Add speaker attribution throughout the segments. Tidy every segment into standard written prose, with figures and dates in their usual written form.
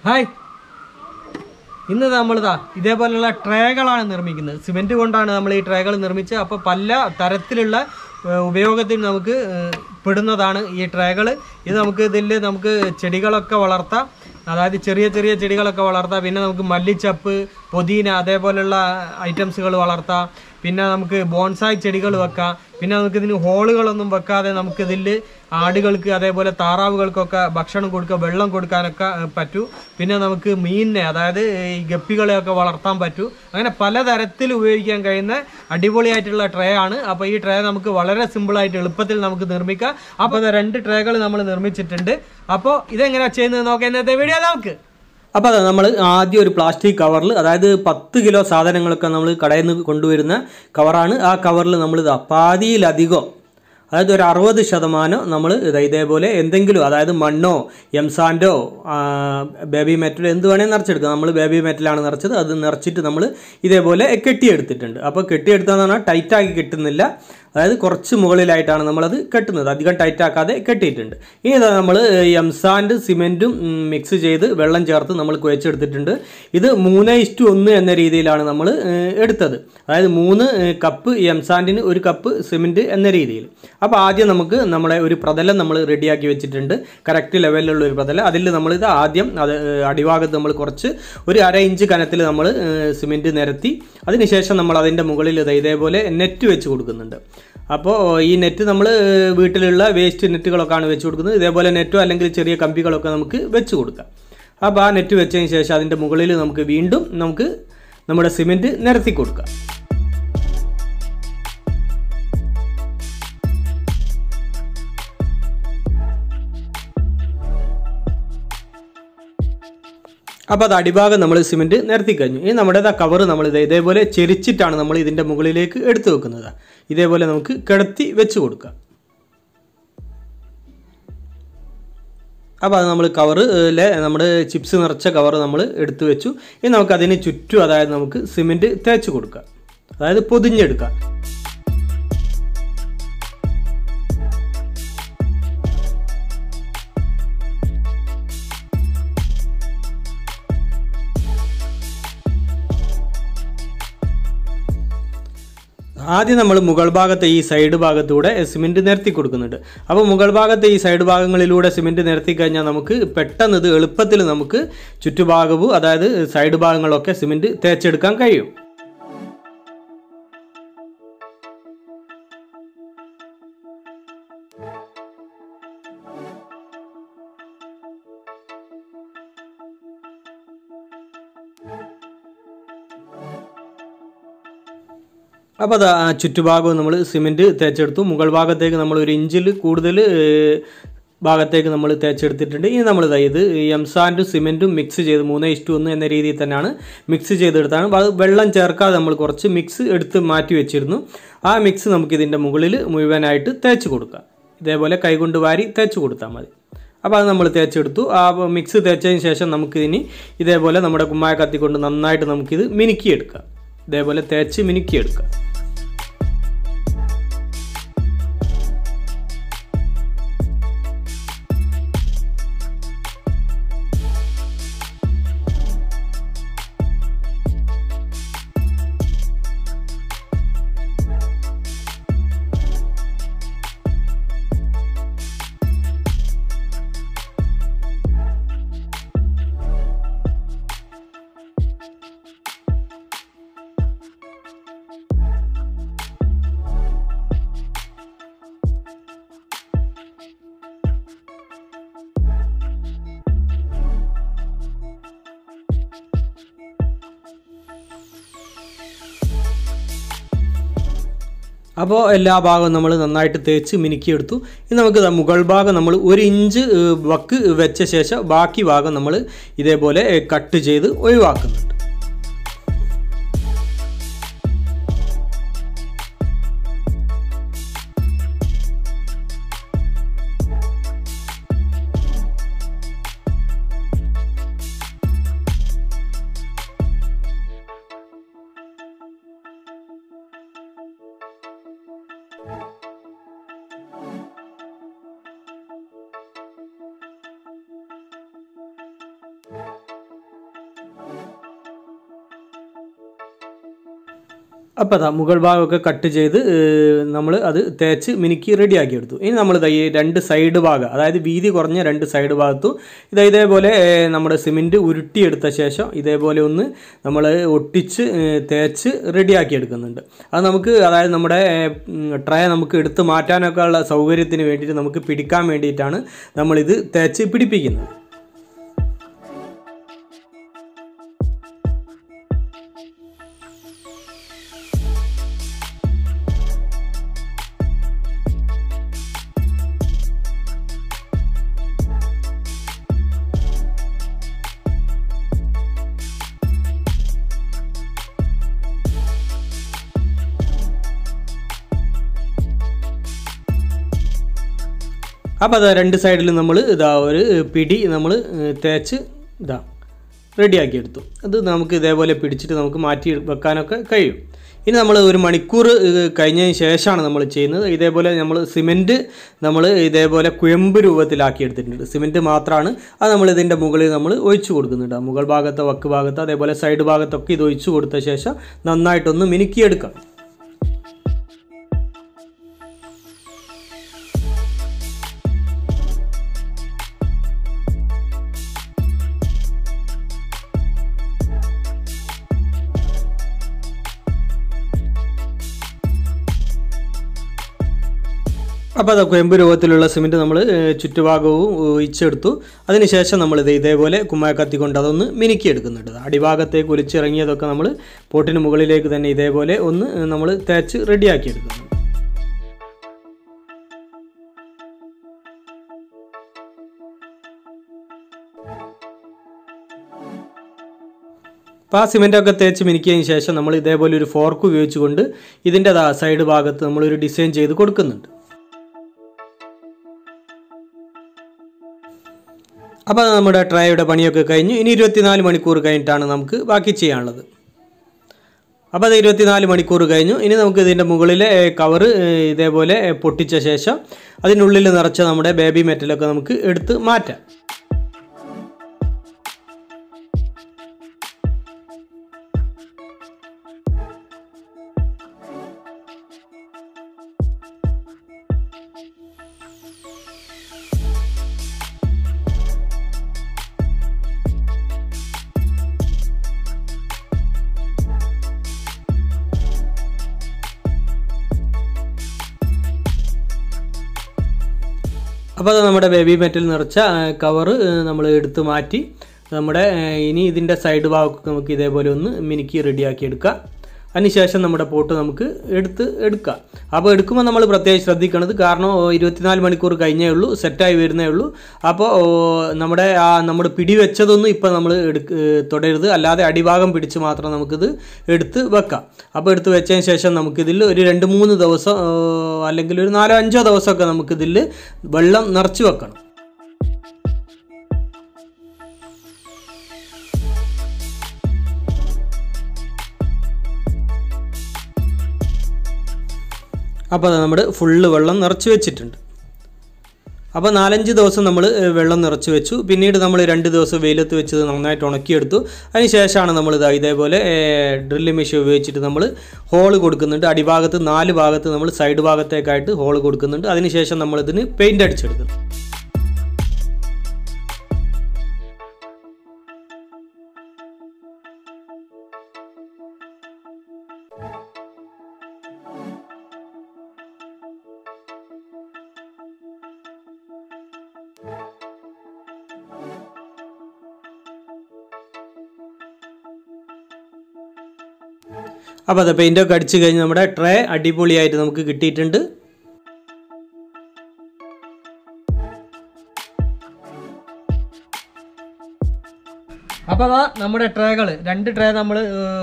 Speaker 1: Hi, ഇന്ന് നമ്മളിതാ ഇതേപോലെയുള്ള ട്രേകളാണ് നിർമ്മിക്കുന്നത്. സിമെൻറ്റ് കൊണ്ടാണ് നമ്മൾ ഈ ട്രേകൾ നിർമ്മിച്ച്. അപ്പോൾ പല തരത്തിലുള്ള ഉപയോഗത്തിന് നമുക്ക് പെടുന്നതാണ് ഈ ട്രേകൾ. ഇത് നമുക്ക് ചെടികളൊക്കെ വളർത്താം, അതായത് ചെറിയ ചെറിയ ചെടികളൊക്കെ വളർത്താം. പിന്നെ നമുക്ക് മല്ലിച്ചപ്പ്, പുതിന അതേപോലെയുള്ള ഐറ്റംസുകൾ വളർത്താം. പിന്നെ നമുക്ക് ബോൺസായി ചെടികൾ വെക്കാം. പിന്നെ നമുക്കിതിന് ഹോളുകളൊന്നും വെക്കാതെ നമുക്കിതിൽ ആടുകൾക്ക് അതേപോലെ താറാവുകൾക്കൊക്കെ ഭക്ഷണം കൊടുക്കുക, വെള്ളം കൊടുക്കാനൊക്കെ പറ്റും. പിന്നെ നമുക്ക് മീനിനെ, അതായത് ഈ ഗപ്പികളെയൊക്കെ വളർത്താൻ പറ്റും. അങ്ങനെ പലതരത്തിൽ ഉപയോഗിക്കാൻ കഴിയുന്ന അടിപൊളിയായിട്ടുള്ള ട്രേ ആണ്. അപ്പോൾ ഈ ട്രേ നമുക്ക് വളരെ സിമ്പിളായിട്ട് എളുപ്പത്തിൽ നമുക്ക് നിർമ്മിക്കാം. അപ്പോൾ 2 ട്രേകൾ നമ്മൾ നിർമ്മിച്ചിട്ടുണ്ട്. അപ്പോൾ ഇതെങ്ങനെയാണ് ചെയ്യുന്നത് നോക്കാം ഇന്നത്തെ വീഡിയോ നമുക്ക്. അപ്പോൾ അത് നമ്മൾ ആദ്യം ഒരു പ്ലാസ്റ്റിക് കവറിൽ, അതായത് 10 കിലോ സാധനങ്ങളൊക്കെ നമ്മൾ കടയിൽ നിന്ന് കൊണ്ടുവരുന്ന കവറാണ്. ആ കവറിൽ നമ്മൾ പാതിയിലധികം, അതായത് ഒരു 60% നമ്മൾ ഇതേപോലെ എന്തെങ്കിലും, അതായത് മണ്ണോ എംസാൻഡോ ബേബി മെറ്റൽ എന്ത് വേണേൽ നിറച്ചെടുക്കുക. നമ്മൾ ബേബി മെറ്റലാണ് നിറച്ചത്. അത് നിറച്ചിട്ട് നമ്മൾ ഇതേപോലെ കെട്ടിയെടുത്തിട്ടുണ്ട്. അപ്പോൾ കെട്ടിയെടുത്താന്ന് പറഞ്ഞാൽ ടൈറ്റാക്കി കെട്ടുന്നില്ല, അതായത് കുറച്ച് മുകളിലായിട്ടാണ് നമ്മളത് കെട്ടുന്നത്. അധികം ടൈറ്റാക്കാതെ കെട്ടിയിട്ടുണ്ട്. ഇനി നമ്മൾ എംസാൻഡ് സിമെൻറ്റും മിക്സ് ചെയ്ത് വെള്ളം ചേർത്ത് നമ്മൾ കുഴച്ചെടുത്തിട്ടുണ്ട്. ഇത് 3:1 എന്ന രീതിയിലാണ് നമ്മൾ എടുത്തത്. അതായത് 3 കപ്പ് എംസാൻഡിന് 1 കപ്പ് സിമെൻറ്റ് എന്ന രീതിയിൽ. അപ്പോൾ ആദ്യം നമുക്ക് നമ്മുടെ ഒരു പ്രതലം നമ്മൾ റെഡിയാക്കി വെച്ചിട്ടുണ്ട്, കറക്റ്റ് ലെവലിലുള്ള ഒരു പ്രതലം. അതിൽ നമ്മളിത് ആദ്യം അടിഭാഗത്ത് നമ്മൾ കുറച്ച് ഒരു 1/2 ഇഞ്ച് കനത്തിൽ നമ്മൾ സിമെൻറ്റ് നിരത്തി. അതിനുശേഷം നമ്മൾ അതിൻ്റെ മുകളിൽ ഇതേപോലെ നെറ്റ് വെച്ച് കൊടുക്കുന്നുണ്ട്. അപ്പോൾ ഈ നെറ്റ് നമ്മൾ വീട്ടിലുള്ള വേസ്റ്റ് നെറ്റുകളൊക്കെയാണ് വെച്ച് കൊടുക്കുന്നത്. ഇതേപോലെ നെറ്റോ അല്ലെങ്കിൽ ചെറിയ കമ്പികളൊക്കെ നമുക്ക് വെച്ച് കൊടുക്കാം. അപ്പോൾ ആ നെറ്റ് വെച്ചതിന് ശേഷം അതിൻ്റെ മുകളിൽ നമുക്ക് വീണ്ടും നമ്മുടെ സിമെൻറ്റ് നിരത്തി കൊടുക്കാം. അപ്പോൾ അത് അടിഭാഗം നമ്മൾ സിമെൻറ്റ് നിരത്തി കഴിഞ്ഞു. ഇനി നമ്മുടെ കവർ നമ്മൾ ഇതേപോലെ ചെരിച്ചിട്ടാണ് നമ്മൾ ഇതിൻ്റെ മുകളിലേക്ക് എടുത്തു വെക്കുന്നത്. ഇതേപോലെ നമുക്ക് കിടത്തി വെച്ച് കൊടുക്കാം. അപ്പോൾ അത് നമ്മൾ കവറിലെ നമ്മുടെ ചിപ്സ് നിറച്ച കവർ നമ്മൾ എടുത്തു വെച്ചു. ഇനി നമുക്കതിന് ചുറ്റും, അതായത് നമുക്ക് സിമെൻറ്റ് തേച്ച് കൊടുക്കാം, അതായത് പൊതിഞ്ഞെടുക്കാം. ആദ്യം നമ്മൾ മുകൾ ഭാഗത്തെ ഈ സൈഡ് ഭാഗത്തൂടെ സിമെൻറ്റ് നിരത്തി കൊടുക്കുന്നുണ്ട്. അപ്പോൾ മുകൾ ഭാഗത്തെ ഈ സൈഡ് ഭാഗങ്ങളിലൂടെ സിമെൻറ്റ് നിരത്തി കഴിഞ്ഞാൽ നമുക്ക് പെട്ടെന്ന് ഇത് എളുപ്പത്തിൽ നമുക്ക് ചുറ്റുഭാഗവും, അതായത് സൈഡ് ഭാഗങ്ങളൊക്കെ സിമെൻറ്റ് തേച്ചെടുക്കാൻ കഴിയും. അപ്പോൾ അത് ചുറ്റുഭാഗവും നമ്മൾ സിമെൻറ്റ് തേച്ചെടുത്തു. മുകൾ ഭാഗത്തേക്ക് നമ്മൾ 1 ഇഞ്ചിൽ കൂടുതൽ ഭാഗത്തേക്ക് നമ്മൾ തേച്ചെടുത്തിട്ടുണ്ട്. ഇനി നമ്മൾ ഇത് എംസാൻഡും സിമെൻറ്റും മിക്സ് ചെയ്ത് 3:1 എന്ന രീതിയിൽ തന്നെയാണ് മിക്സ് ചെയ്തെടുത്താണ്. അത് വെള്ളം ചേർക്കാതെ നമ്മൾ കുറച്ച് മിക്സ് എടുത്ത് മാറ്റി വെച്ചിരുന്നു. ആ മിക്സ് നമുക്കിതിൻ്റെ മുകളിൽ മുഴുവനായിട്ട് തേച്ച് കൊടുക്കാം. ഇതേപോലെ കൈകൊണ്ട് വാരി തേച്ച് കൊടുത്താൽ മതി. അപ്പോൾ അത് നമ്മൾ തേച്ചെടുത്തു. ആ മിക്സ് തേച്ചതിന് ശേഷം നമുക്കിതിനി ഇതേപോലെ നമ്മുടെ കുമ്മായ കത്തി കൊണ്ട് നന്നായിട്ട് നമുക്കിത് മിനുക്കിയെടുക്കാം. ഇതേപോലെ തേച്ച് മിനുക്കിയെടുക്കാം. അപ്പോൾ എല്ലാ ഭാഗവും നമ്മൾ നന്നായിട്ട് തേച്ച് മിനുക്കിയെടുത്തു. ഇനി നമുക്ക് മുകൾ ഭാഗം നമ്മൾ 1 ഇഞ്ച് വക്ക് വെച്ച ശേഷം ബാക്കി ഭാഗം നമ്മൾ ഇതേപോലെ കട്ട് ചെയ്ത് ഒഴിവാക്കുന്നുണ്ട്. അപ്പോൾ അതാ മുകൾ ഭാഗമൊക്കെ കട്ട് ചെയ്ത് നമ്മൾ അത് തേച്ച് മിനുക്കി റെഡിയാക്കി എടുത്തു. ഇനി നമ്മൾ ഈ രണ്ട് സൈഡ് ഭാഗം, അതായത് വീതി കുറഞ്ഞ രണ്ട് സൈഡ് ഭാഗത്തും ഇതേപോലെ നമ്മുടെ സിമെൻറ്റ് ഉരുട്ടിയെടുത്ത ശേഷം ഇതേപോലെ ഒന്ന് നമ്മൾ ഒട്ടിച്ച് തേച്ച് റെഡിയാക്കി എടുക്കുന്നുണ്ട്. അത് നമുക്ക്, അതായത് നമ്മുടെ ട്രേ നമുക്ക് എടുത്ത് മാറ്റാനൊക്കെ ഉള്ള സൗകര്യത്തിന് വേണ്ടിയിട്ട് നമുക്ക് പിടിക്കാൻ വേണ്ടിയിട്ടാണ് നമ്മളിത് തേച്ച് പിടിപ്പിക്കുന്നത്. അപ്പോൾ അത് രണ്ട് സൈഡിൽ നമ്മൾ ഇതാ ഒരു പിടി നമ്മൾ തേച്ച് ഇതാ റെഡിയാക്കി എടുത്തു. അത് നമുക്ക് ഇതേപോലെ പിടിച്ചിട്ട് നമുക്ക് മാറ്റി വെക്കാനൊക്കെ കഴിയും. ഇനി നമ്മൾ ഒരു മണിക്കൂർ കഴിഞ്ഞതിന് ശേഷമാണ് നമ്മൾ ചെയ്യുന്നത്. ഇതേപോലെ നമ്മൾ സിമെൻറ്റ് നമ്മൾ ഇതേപോലെ കുഴമ്പ് രൂപത്തിലാക്കി എടുത്തിട്ടുണ്ട്. സിമെൻറ്റ് മാത്രമാണ്. അത് നമ്മൾ ഇതിൻ്റെ മുകളിൽ നമ്മൾ ഒഴിച്ചു കൊടുക്കുന്നുണ്ട്. മുകൾ ഭാഗത്ത്, വക്ക് ഭാഗത്ത്, അതേപോലെ സൈഡ് ഭാഗത്തൊക്കെ ഇത് ഒഴിച്ചു കൊടുത്ത ശേഷം നന്നായിട്ടൊന്ന് മിനുക്കിയെടുക്കണം. അപ്പോൾ അത് കുഴമ്പ് രൂപത്തിലുള്ള സിമെൻറ്റ് നമ്മൾ ചുറ്റുഭാഗവും ഒഴിച്ചെടുത്തു. അതിനുശേഷം നമ്മളിത് ഇതേപോലെ കുമ്മായക്കത്തി കൊണ്ട് അതൊന്ന് മിനുക്കിയെടുക്കുന്നുണ്ട്. അടിഭാഗത്തേക്ക് ഒലിച്ചിറങ്ങിയതൊക്കെ നമ്മൾ പോട്ടിന് മുകളിലേക്ക് തന്നെ ഇതേപോലെ ഒന്ന് നമ്മൾ തേച്ച് റെഡിയാക്കിയെടുക്കുന്നു. അപ്പോൾ ആ സിമെൻറ്റൊക്കെ തേച്ച് മിനുക്കിയതിന് ശേഷം നമ്മൾ ഇതേപോലെ ഒരു ഫോർക്ക് ഉപയോഗിച്ചുകൊണ്ട് ഇതിൻ്റെ സൈഡ് ഭാഗത്ത് നമ്മളൊരു ഡിസൈൻ ചെയ്ത് കൊടുക്കുന്നുണ്ട്. അപ്പോൾ നമ്മുടെ ട്രേയുടെ പണിയൊക്കെ കഴിഞ്ഞു. ഇനി 24 മണിക്കൂർ കഴിഞ്ഞിട്ടാണ് നമുക്ക് ബാക്കി ചെയ്യാനുള്ളത്. അപ്പോൾ അത് 24 മണിക്കൂർ കഴിഞ്ഞു. ഇനി നമുക്ക് ഇതിൻ്റെ മുകളിലെ കവറ് ഇതേപോലെ പൊട്ടിച്ച ശേഷം അതിനുള്ളിൽ നിറച്ച നമ്മുടെ ബേബി മെറ്റലൊക്കെ നമുക്ക് എടുത്ത് മാറ്റാം. അപ്പോൾ അത് നമ്മുടെ ബേബി മെറ്റൽ നിറച്ച കവറ് നമ്മൾ എടുത്ത് മാറ്റി നമ്മുടെ ഇനി ഇതിൻ്റെ സൈഡ് ഭാഗമൊക്കെ നമുക്ക് ഇതേപോലെ ഒന്ന് മിനുക്കി റെഡിയാക്കി എടുക്കാം. അതിനുശേഷം നമ്മുടെ പോട്ട് നമുക്ക് എടുക്കാം. അപ്പോൾ എടുക്കുമ്പോൾ നമ്മൾ പ്രത്യേകം ശ്രദ്ധിക്കണത്, കാരണം 24 മണിക്കൂർ കഴിഞ്ഞേ ഉള്ളൂ, സെറ്റായി വരുന്നേ ഉള്ളൂ. അപ്പോൾ നമ്മുടെ പിടി വെച്ചതൊന്നും ഇപ്പോൾ നമ്മൾ തുടരുത്, അല്ലാതെ അടിഭാഗം പിടിച്ച് മാത്രം നമുക്കിത് എടുത്ത് വെക്കാം. അപ്പോൾ എടുത്ത് വെച്ചതിന് ശേഷം നമുക്കിതിൽ ഒരു 2-3 ദിവസം അല്ലെങ്കിൽ ഒരു 4-5 ദിവസമൊക്കെ നമുക്കിതിൽ വെള്ളം നിറച്ച് വെക്കണം. അപ്പോൾ അത് നമ്മൾ ഫുള്ള് വെള്ളം നിറച്ച് വെച്ചിട്ടുണ്ട്. അപ്പോൾ 4-5 ദിവസം നമ്മൾ വെള്ളം നിറച്ച് വെച്ചു. പിന്നീട് നമ്മൾ 2 ദിവസം വെയിലത്ത് വെച്ചത് നന്നായിട്ട് ഉണക്കിയെടുത്തു. അതിന് ശേഷമാണ് നമ്മൾ ഇതേപോലെ ഡ്രില്ലിംഗ് മെഷീൻ ഉപയോഗിച്ചിട്ട് നമ്മൾ ഹോള് കൊടുക്കുന്നുണ്ട്. അടിഭാഗത്ത് 4 ഭാഗത്ത് നമ്മൾ സൈഡ് ഭാഗത്തേക്കായിട്ട് ഹോള് കൊടുക്കുന്നുണ്ട്. അതിനുശേഷം നമ്മളിതിന് പെയിൻ്റ് അടിച്ചെടുക്കും. അപ്പോൾ അത് പെയിൻ്റൊക്കെ അടിച്ച് കഴിഞ്ഞ് നമ്മുടെ ട്രേ അടിപൊളിയായിട്ട് നമുക്ക് കിട്ടിയിട്ടുണ്ട്. അപ്പോൾ അതാ നമ്മുടെ ട്രേകൾ 2 ട്രേ നമ്മൾ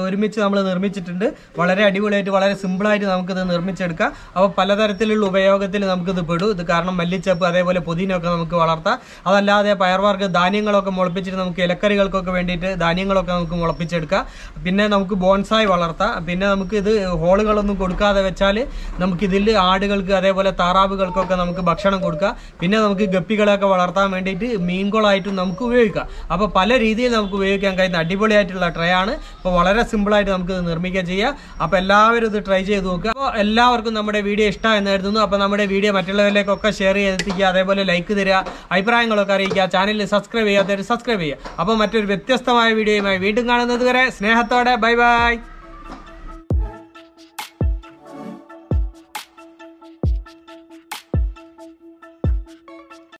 Speaker 1: ഒരുമിച്ച് നമ്മൾ നിർമ്മിച്ചിട്ടുണ്ട്. വളരെ അടിപൊളിയായിട്ട് വളരെ സിമ്പിളായിട്ട് നമുക്കിത് നിർമ്മിച്ചെടുക്കാം. അപ്പോൾ പലതരത്തിലുള്ള ഉപയോഗത്തിൽ നമുക്കിത് പെടും. ഇത് കാരണം മല്ലിച്ചപ്പ് അതേപോലെ പുതിനൊക്കെ നമുക്ക് വളർത്താം. അതല്ലാതെ പയർവർഗ്ഗ ധാന്യങ്ങളൊക്കെ മുളപ്പിച്ചിട്ട് നമുക്ക് ഇലക്കറികൾക്കൊക്കെ വേണ്ടിയിട്ട് ധാന്യങ്ങളൊക്കെ നമുക്ക് മുളപ്പിച്ചെടുക്കാം. പിന്നെ നമുക്ക് ബോൺസായി വളർത്താം. പിന്നെ നമുക്ക് ഇത് ഹോളുകളൊന്നും കൊടുക്കാതെ വെച്ചാൽ നമുക്കിതിൽ ആടുകൾക്ക് അതേപോലെ താറാവുകൾക്കൊക്കെ നമുക്ക് ഭക്ഷണം കൊടുക്കാം. പിന്നെ നമുക്ക് ഗപ്പികളൊക്കെ വളർത്താൻ വേണ്ടിയിട്ട് മീൻകുളമായിട്ടും നമുക്ക് ഉപയോഗിക്കാം. അപ്പോൾ പല രീതിയിൽ നമുക്ക് നമുക്ക് ഉപയോഗിക്കാൻ കഴിയുന്ന അടിപൊളിയായിട്ടുള്ള ട്രേ ആണ്. അപ്പോൾ വളരെ സിമ്പിളായിട്ട് നമുക്ക് ഇത് നിർമ്മിക്കാൻ ചെയ്യാം. അപ്പോൾ എല്ലാവരും ഇത് ട്രൈ ചെയ്ത് നോക്കുക. അപ്പോൾ എല്ലാവർക്കും നമ്മുടെ വീഡിയോ ഇഷ്ടമായെന്ന് കരുതുന്നു. അപ്പോൾ നമ്മുടെ വീഡിയോ മറ്റുള്ളവരിലേക്കൊക്കെ ഷെയർ ചെയ്തെത്തിക്കുക, അതേപോലെ ലൈക്ക് തരിക, അഭിപ്രായങ്ങളൊക്കെ അറിയിക്കുക, ചാനലിൽ സബ്സ്ക്രൈബ് ചെയ്യാത്തവർ സബ്സ്ക്രൈബ് ചെയ്യുക. അപ്പോൾ മറ്റൊരു വ്യത്യസ്തമായ വീഡിയോയുമായി വീണ്ടും കാണുന്നത് വരെ സ്നേഹത്തോടെ ബൈ ബൈ.